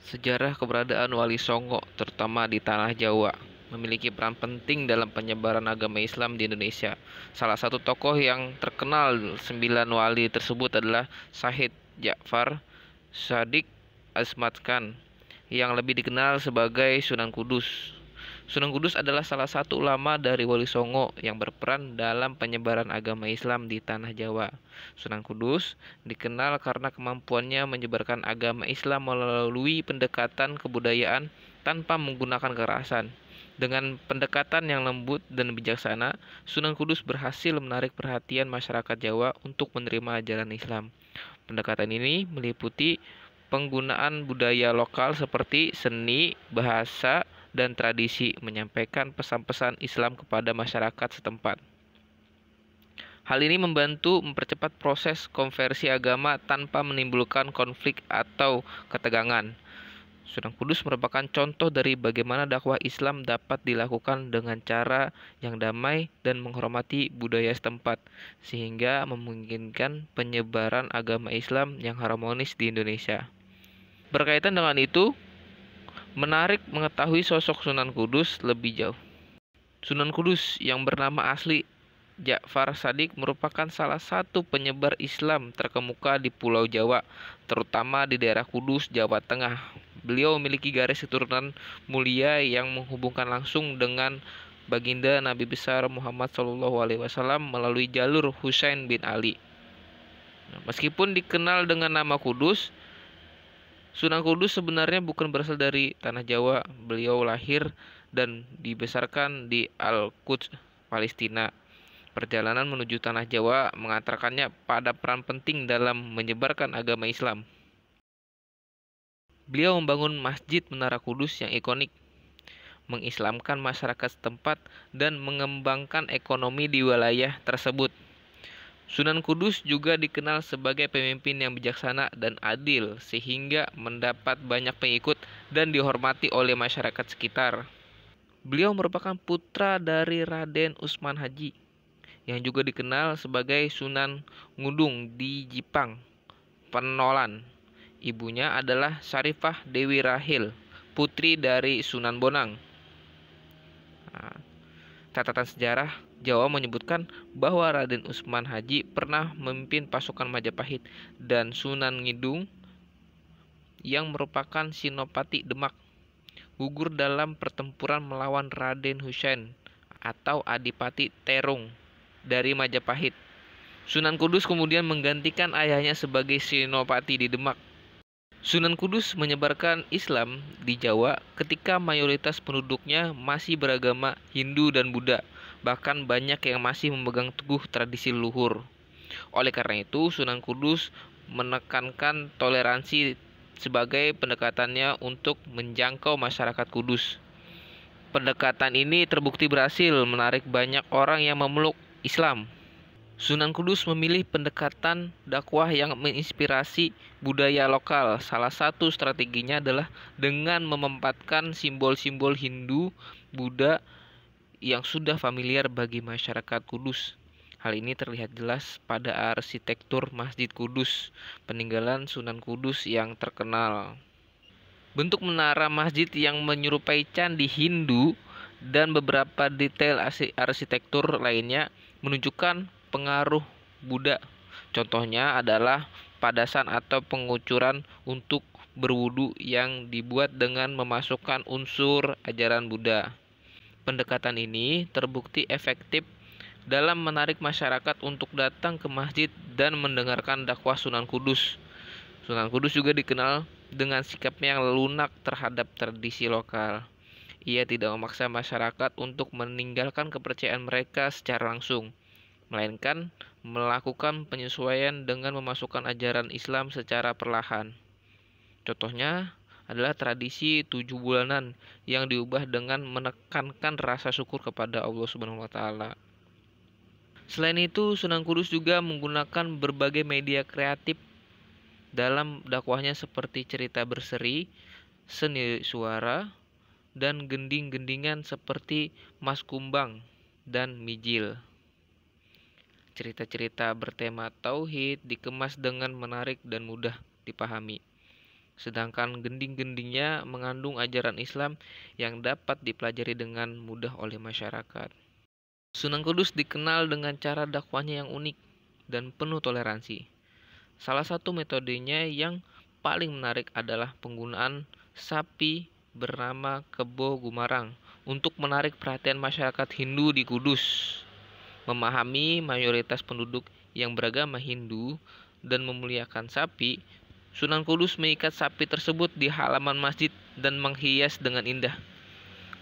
Sejarah keberadaan Wali Songo, terutama di tanah Jawa, memiliki peran penting dalam penyebaran agama Islam di Indonesia. Salah satu tokoh yang terkenal sembilan wali tersebut adalah Syahid Ja'far Shadiq Asmad Khan, yang lebih dikenal sebagai Sunan Kudus. Sunan Kudus adalah salah satu ulama dari Wali Songo yang berperan dalam penyebaran agama Islam di tanah Jawa. Sunan Kudus dikenal karena kemampuannya menyebarkan agama Islam melalui pendekatan kebudayaan tanpa menggunakan kekerasan. Dengan pendekatan yang lembut dan bijaksana, Sunan Kudus berhasil menarik perhatian masyarakat Jawa untuk menerima ajaran Islam. Pendekatan ini meliputi penggunaan budaya lokal seperti seni, bahasa, dan tradisi, menyampaikan pesan-pesan Islam kepada masyarakat setempat. Hal ini membantu mempercepat proses konversi agama tanpa menimbulkan konflik atau ketegangan. Sunan Kudus merupakan contoh dari bagaimana dakwah Islam dapat dilakukan dengan cara yang damai dan menghormati budaya setempat, sehingga memungkinkan penyebaran agama Islam yang harmonis di Indonesia. Berkaitan dengan itu, menarik mengetahui sosok Sunan Kudus lebih jauh. Sunan Kudus yang bernama asli Ja'far Shadiq merupakan salah satu penyebar Islam terkemuka di Pulau Jawa, terutama di daerah Kudus, Jawa Tengah. Beliau memiliki garis keturunan mulia yang menghubungkan langsung dengan baginda Nabi besar Muhammad SAW melalui jalur Husain bin Ali. Meskipun dikenal dengan nama Kudus, Sunan Kudus sebenarnya bukan berasal dari tanah Jawa. Beliau lahir dan dibesarkan di Al-Quds, Palestina. Perjalanan menuju tanah Jawa mengantarkannya pada peran penting dalam menyebarkan agama Islam. Beliau membangun Masjid Menara Kudus yang ikonik, mengislamkan masyarakat setempat, dan mengembangkan ekonomi di wilayah tersebut. Sunan Kudus juga dikenal sebagai pemimpin yang bijaksana dan adil, sehingga mendapat banyak pengikut dan dihormati oleh masyarakat sekitar. Beliau merupakan putra dari Raden Usman Haji, yang juga dikenal sebagai Sunan Ngudung di Jipang, Penolan. Ibunya adalah Syarifah Dewi Rahil, putri dari Sunan Bonang. Catatan sejarah Jawa menyebutkan bahwa Raden Usman Haji pernah memimpin pasukan Majapahit dan Sunan Ngidung yang merupakan Sinopati Demak gugur dalam pertempuran melawan Raden Husain atau Adipati Terung dari Majapahit. Sunan Kudus kemudian menggantikan ayahnya sebagai Sinopati di Demak. Sunan Kudus menyebarkan Islam di Jawa ketika mayoritas penduduknya masih beragama Hindu dan Buddha, bahkan banyak yang masih memegang teguh tradisi leluhur. Oleh karena itu, Sunan Kudus menekankan toleransi sebagai pendekatannya untuk menjangkau masyarakat Kudus. Pendekatan ini terbukti berhasil menarik banyak orang yang memeluk Islam. Sunan Kudus memilih pendekatan dakwah yang menginspirasi budaya lokal. Salah satu strateginya adalah dengan memempatkan simbol-simbol Hindu, Buddha yang sudah familiar bagi masyarakat Kudus. Hal ini terlihat jelas pada arsitektur Masjid Kudus, peninggalan Sunan Kudus yang terkenal. Bentuk menara masjid yang menyerupai candi Hindu dan beberapa detail arsitektur lainnya menunjukkan pengaruh Buddha. Contohnya adalah padasan atau pengucuran untuk berwudu yang dibuat dengan memasukkan unsur ajaran Buddha. Pendekatan ini terbukti efektif dalam menarik masyarakat untuk datang ke masjid dan mendengarkan dakwah Sunan Kudus. Sunan Kudus juga dikenal dengan sikapnya yang lunak terhadap tradisi lokal. Ia tidak memaksa masyarakat untuk meninggalkan kepercayaan mereka secara langsung, melainkan melakukan penyesuaian dengan memasukkan ajaran Islam secara perlahan. Contohnya adalah tradisi 7 bulanan yang diubah dengan menekankan rasa syukur kepada Allah Subhanahu wa taala. Selain itu, Sunan Kudus juga menggunakan berbagai media kreatif dalam dakwahnya seperti cerita berseri, seni suara, dan gending-gendingan seperti Mas Kumbang dan Mijil. Cerita-cerita bertema tauhid dikemas dengan menarik dan mudah dipahami. sedangkan gending-gendingnya mengandung ajaran Islam yang dapat dipelajari dengan mudah oleh masyarakat. Sunan Kudus dikenal dengan cara dakwahnya yang unik dan penuh toleransi. Salah satu metodenya yang paling menarik adalah penggunaan sapi bernama Kebo Gumarang untuk menarik perhatian masyarakat Hindu di Kudus. Memahami mayoritas penduduk yang beragama Hindu dan memuliakan sapi, Sunan Kudus mengikat sapi tersebut di halaman masjid dan menghias dengan indah.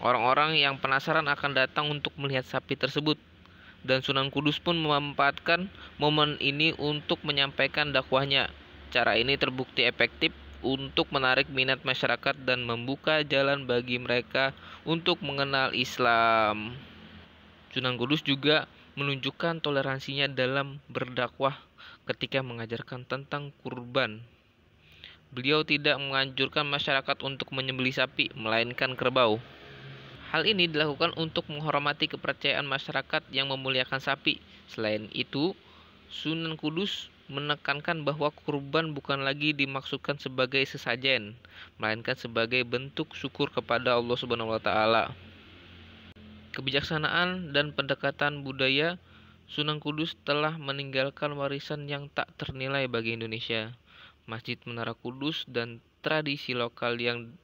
Orang-orang yang penasaran akan datang untuk melihat sapi tersebut, dan Sunan Kudus pun memanfaatkan momen ini untuk menyampaikan dakwahnya. Cara ini terbukti efektif untuk menarik minat masyarakat dan membuka jalan bagi mereka untuk mengenal Islam. Sunan Kudus juga menunjukkan toleransinya dalam berdakwah ketika mengajarkan tentang kurban. Beliau tidak menganjurkan masyarakat untuk menyembelih sapi, melainkan kerbau. Hal ini dilakukan untuk menghormati kepercayaan masyarakat yang memuliakan sapi. Selain itu, Sunan Kudus menekankan bahwa kurban bukan lagi dimaksudkan sebagai sesajen, melainkan sebagai bentuk syukur kepada Allah Subhanahu wa taala. Kebijaksanaan dan pendekatan budaya, Sunan Kudus telah meninggalkan warisan yang tak ternilai bagi Indonesia. Masjid Menara Kudus dan tradisi lokal yang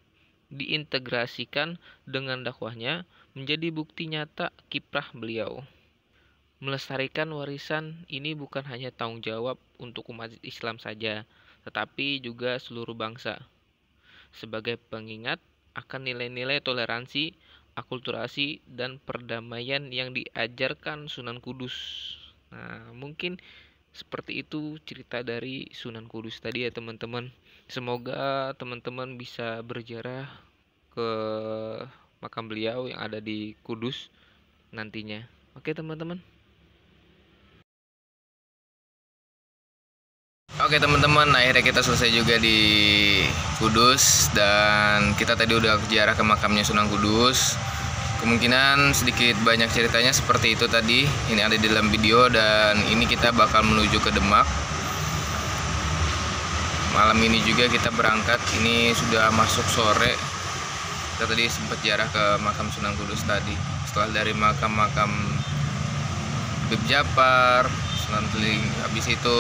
diintegrasikan dengan dakwahnya menjadi bukti nyata kiprah beliau. Melestarikan warisan ini bukan hanya tanggung jawab untuk umat Islam saja, tetapi juga seluruh bangsa. Sebagai pengingat akan nilai-nilai toleransi, akulturasi, dan perdamaian yang diajarkan Sunan Kudus. Nah, mungkin seperti itu cerita dari Sunan Kudus tadi ya teman-teman. Semoga teman-teman bisa berziarah ke makam beliau yang ada di Kudus nantinya. Oke teman-teman. Oke teman-teman, akhirnya kita selesai juga di Kudus dan kita tadi udah ziarah ke makamnya Sunan Kudus. Kemungkinan sedikit banyak ceritanya seperti itu tadi. Ini ada di dalam video dan ini kita bakal menuju ke Demak. Malam ini juga kita berangkat. Ini sudah masuk sore. Kita tadi sempat ziarah ke makam Sunan Kudus tadi. Setelah dari makam-makam Habib Djafar, Sunan Teling, habis itu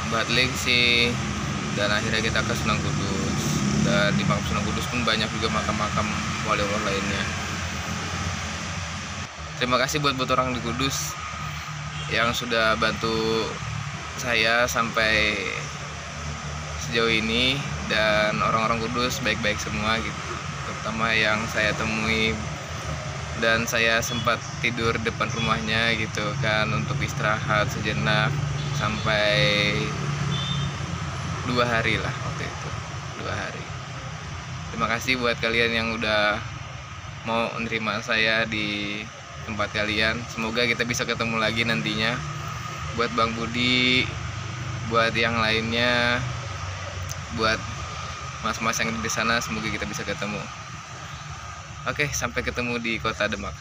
Mbah Lingsi, dan akhirnya kita ke Sunan Kudus. Dan di makam Sunan Kudus pun banyak juga makam-makam wali Allah lainnya. Terima kasih buat orang di Kudus yang sudah bantu saya sampai sejauh ini, dan orang-orang Kudus baik-baik semua gitu, terutama yang saya temui dan saya sempat tidur depan rumahnya gitu kan untuk istirahat sejenak sampai 2 hari lah waktu itu, 2 hari. Terima kasih buat kalian yang udah mau menerima saya di tempat kalian. Semoga kita bisa ketemu lagi nantinya. Buat Bang Budi, buat yang lainnya, buat mas-mas yang di sana, semoga kita bisa ketemu. Oke, sampai ketemu di Kota Demak.